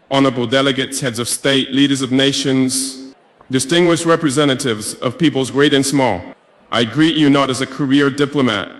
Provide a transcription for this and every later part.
honorable delegates, heads of state, leaders of nations, distinguished representatives of peoples great and small, I greet you not as a career diplomat,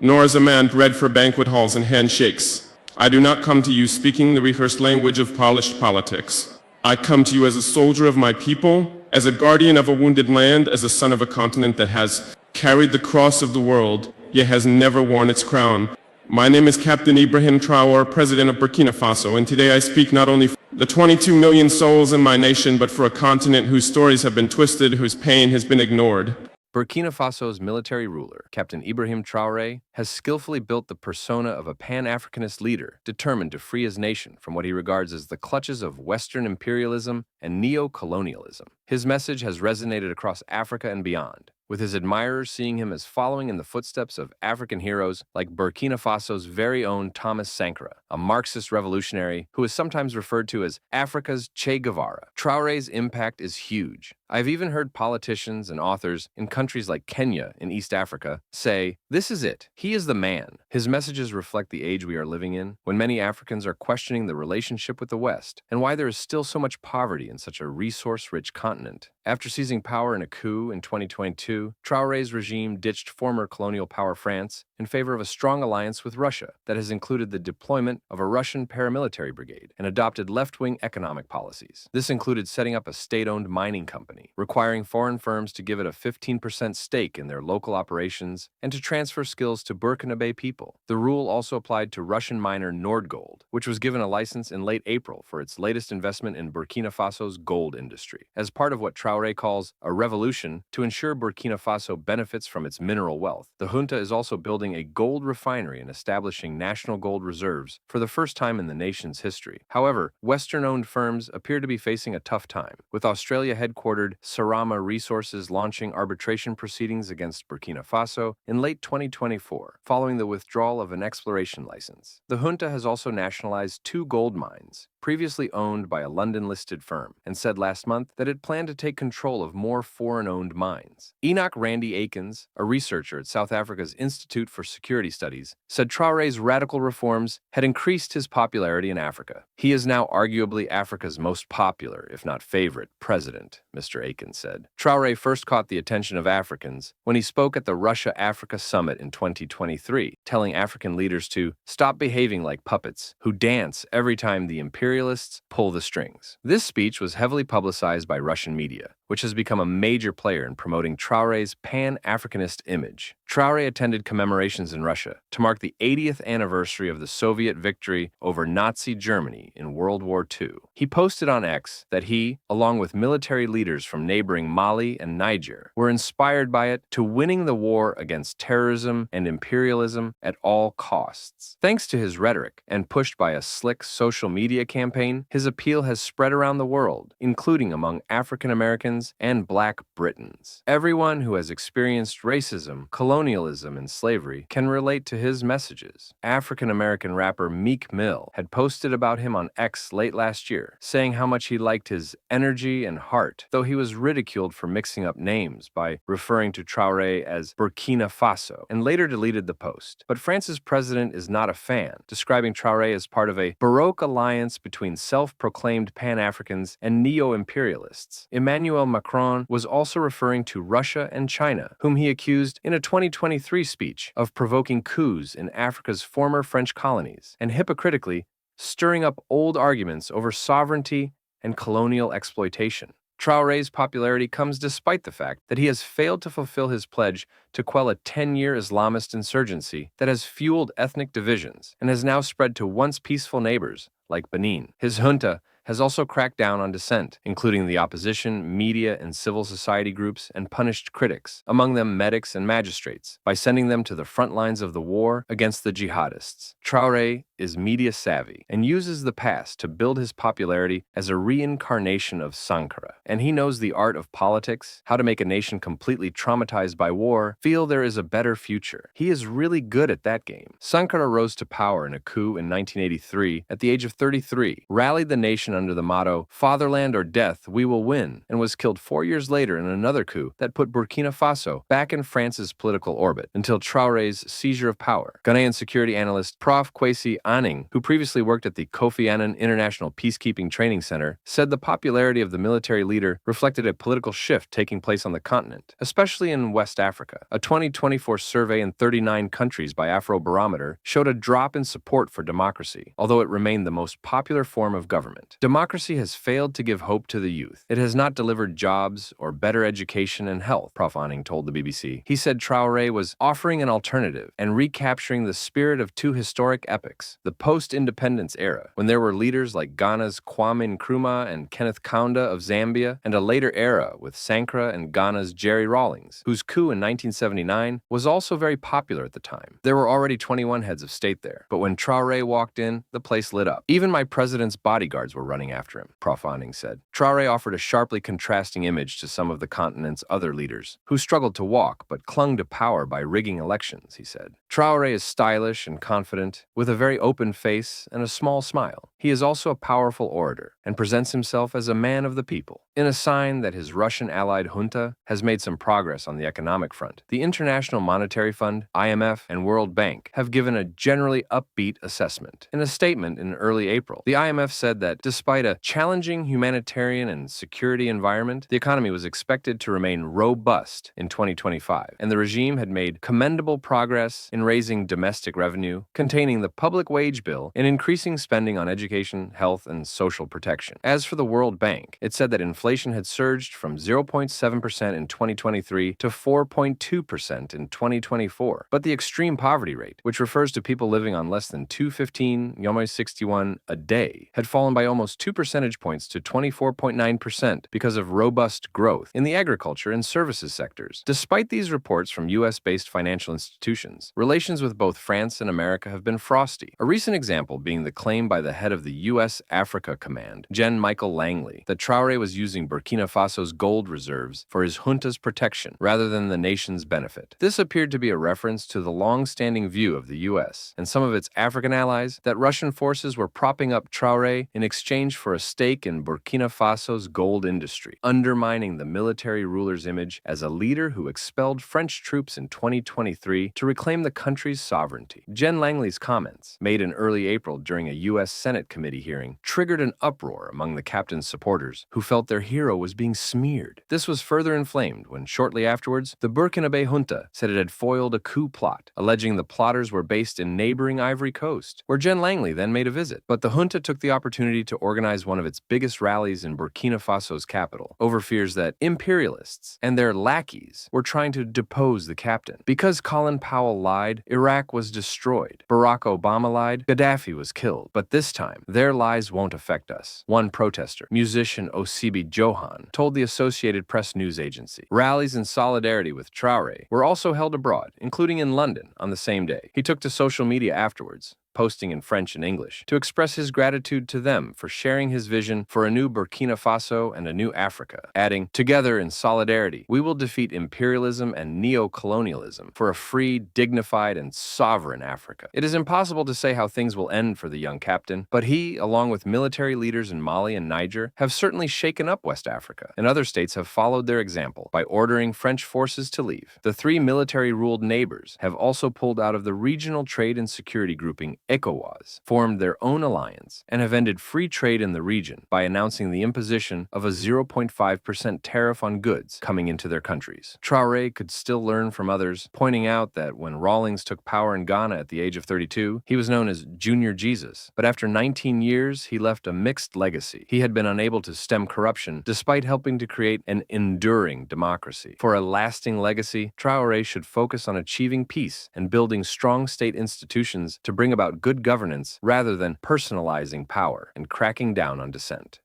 nor as a man bred for banquet halls and handshakes. I do not come to you speaking the rehearsed language of polished politics. I come to you as a soldier of my people, as a guardian of a wounded land, as a son of a continent that has carried the cross of the world, yet has never worn its crown. My name is Captain Ibrahim Traore, President of Burkina Faso, and today I speak not only for the 22 million souls in my nation, but for a continent whose stories have been twisted, whose pain has been ignored. Burkina Faso's military ruler, Captain Ibrahim Traoré, has skillfully built the persona of a Pan-Africanist leader determined to free his nation from what he regards as the clutches of Western imperialism and neo-colonialism. His message has resonated across Africa and beyond, with his admirers seeing him as following in the footsteps of African heroes like Burkina Faso's very own Thomas Sankara, a Marxist revolutionary who is sometimes referred to as Africa's Che Guevara. Traoré's impact is huge. I've even heard politicians and authors in countries like Kenya in East Africa say, "This is it. He is the man." His messages reflect the age we are living in, when many Africans are questioning the relationship with the West and why there is still so much poverty in such a resource-rich continent. After seizing power in a coup in 2022, Traoré's regime ditched former colonial power France in favor of a strong alliance with Russia that has included the deployment of a Russian paramilitary brigade and adopted left-wing economic policies. This included setting up a state-owned mining company, requiring foreign firms to give it a 15% stake in their local operations and to transfer skills to Burkina Faso people. The rule also applied to Russian miner Nordgold, which was given a license in late April for its latest investment in Burkina Faso's gold industry. As part of what Traoré calls a revolution to ensure Burkina Faso benefits from its mineral wealth, the junta is also building a gold refinery and establishing national gold reserves for the first time in the nation's history. However, Western-owned firms appear to be facing a tough time, with Australia-headquartered Sarama Resources launching arbitration proceedings against Burkina Faso in late 2024, following the withdrawal of an exploration license. The junta has also nationalized 2 gold mines, previously owned by a London-listed firm, and said last month that it planned to take control of more foreign-owned mines. Enoch Randy Akins, a researcher at South Africa's Institute for Security Studies, said Traoré's radical reforms had increased his popularity in Africa. He is now arguably Africa's most popular, if not favorite, president, Mr. Akins said. Traoré first caught the attention of Africans when he spoke at the Russia-Africa Summit in 2023, telling African leaders to stop behaving like puppets who dance every time the imperialists pull the strings. This speech was heavily publicized by Russian media, which has become a major player in promoting Traoré's Pan-Africanist image. Traoré attended commemorations in Russia to mark the 80th anniversary of the Soviet victory over Nazi Germany in World War II. He posted on X that he, along with military leaders from neighboring Mali and Niger, were inspired by it to winning the war against terrorism and imperialism at all costs. Thanks to his rhetoric and pushed by a slick social media campaign, his appeal has spread around the world, including among African Americans and Black Britons. Everyone who has experienced racism, colonialism, and slavery can relate to his messages. African-American rapper Meek Mill had posted about him on X late last year, saying how much he liked his energy and heart, though he was ridiculed for mixing up names by referring to Traoré as Burkina Faso, and later deleted the post. But France's president is not a fan, describing Traoré as part of a Baroque alliance between self-proclaimed Pan-Africans and neo-imperialists. Emmanuel Macron was also referring to Russia and China, whom he accused in a 2023 speech of provoking coups in Africa's former French colonies and hypocritically stirring up old arguments over sovereignty and colonial exploitation. Traoré's popularity comes despite the fact that he has failed to fulfill his pledge to quell a 10-year Islamist insurgency that has fueled ethnic divisions and has now spread to once peaceful neighbors like Benin. His junta has also cracked down on dissent, including the opposition, media, and civil society groups, and punished critics, among them medics and magistrates, by sending them to the front lines of the war against the jihadists. Traoré is media savvy and uses the past to build his popularity as a reincarnation of Sankara. And he knows the art of politics, how to make a nation completely traumatized by war feel there is a better future. He is really good at that game. Sankara rose to power in a coup in 1983 at the age of 33, rallied the nation under the motto, "Fatherland or death, we will win," and was killed 4 years later in another coup that put Burkina Faso back in France's political orbit until Traoré's seizure of power. Ghanaian security analyst Prof. Kwesi Anning, who previously worked at the Kofi Annan International Peacekeeping Training Center, said the popularity of the military leader reflected a political shift taking place on the continent, especially in West Africa. A 2024 survey in 39 countries by Afrobarometer showed a drop in support for democracy, although it remained the most popular form of government. Democracy has failed to give hope to the youth. It has not delivered jobs or better education and health, Prof. Anning told the BBC. He said Traoré was offering an alternative and recapturing the spirit of two historic epochs, the post-independence era, when there were leaders like Ghana's Kwame Nkrumah and Kenneth Kaunda of Zambia, and a later era with Sankara and Ghana's Jerry Rawlings, whose coup in 1979 was also very popular at the time. There were already 21 heads of state there, but when Traoré walked in, the place lit up. Even my president's bodyguards were running after him, Prof. Anning said. Traoré offered a sharply contrasting image to some of the continent's other leaders, who struggled to walk but clung to power by rigging elections, he said. Traoré is stylish and confident, with a very open face and a small smile. He is also a powerful orator and presents himself as a man of the people. In a sign that his Russian-allied junta has made some progress on the economic front, the International Monetary Fund, IMF, and World Bank have given a generally upbeat assessment. In a statement in early April, the IMF said that despite a challenging humanitarian and security environment, the economy was expected to remain robust in 2025, and the regime had made commendable progress in raising domestic revenue, containing the public wage bill, and increasing spending on education, health, and social protection. As for the World Bank, it said that inflation had surged from 0.7% in 2023 to 4.2% in 2024. But the extreme poverty rate, which refers to people living on less than $215.61 a day, had fallen by almost 2 percentage points to 24.9% because of robust growth in the agriculture and services sectors. Despite these reports from U.S.-based financial institutions, relations with both France and America have been frosty. A recent example being the claim by the head of the U.S. Africa Command, Gen. Michael Langley, that Traoré was using Burkina Faso's gold reserves for his junta's protection rather than the nation's benefit. This appeared to be a reference to the long-standing view of the U.S. and some of its African allies that Russian forces were propping up Traoré in exchange for a stake in Burkina Faso's gold industry, undermining the military ruler's image as a leader who expelled French troops in 2023 to reclaim the country's sovereignty. Gen. Langley's comments, made in early April during a U.S. Senate committee hearing, triggered an uproar among the captain's supporters, who felt their hero was being smeared. This was further inflamed when, shortly afterwards, the Burkina Faso junta said it had foiled a coup plot, alleging the plotters were based in neighboring Ivory Coast, where Gen. Langley then made a visit. But the junta took the opportunity to organize one of its biggest rallies in Burkina Faso's capital, over fears that imperialists and their lackeys were trying to depose the captain. Because Colin Powell lied, Iraq was destroyed. Barack Obama lied, Gaddafi was killed. But this time, their lies won't affect us. One protester, musician Osibi Johan, told the Associated Press news agency. Rallies in solidarity with Traoré were also held abroad, including in London on the same day. He took to social media afterwards, posting in French and English, to express his gratitude to them for sharing his vision for a new Burkina Faso and a new Africa, adding, "Together in solidarity, we will defeat imperialism and neo-colonialism for a free, dignified, and sovereign Africa." It is impossible to say how things will end for the young captain, but he, along with military leaders in Mali and Niger, have certainly shaken up West Africa, and other states have followed their example by ordering French forces to leave. The three military-ruled neighbors have also pulled out of the regional trade and security grouping ECOWAS, formed their own alliance, and have ended free trade in the region by announcing the imposition of a 0.5% tariff on goods coming into their countries. Traoré could still learn from others, pointing out that when Rawlings took power in Ghana at the age of 32, he was known as Junior Jesus. But after 19 years, he left a mixed legacy. He had been unable to stem corruption despite helping to create an enduring democracy. For a lasting legacy, Traoré should focus on achieving peace and building strong state institutions to bring about good governance rather than personalizing power and cracking down on dissent.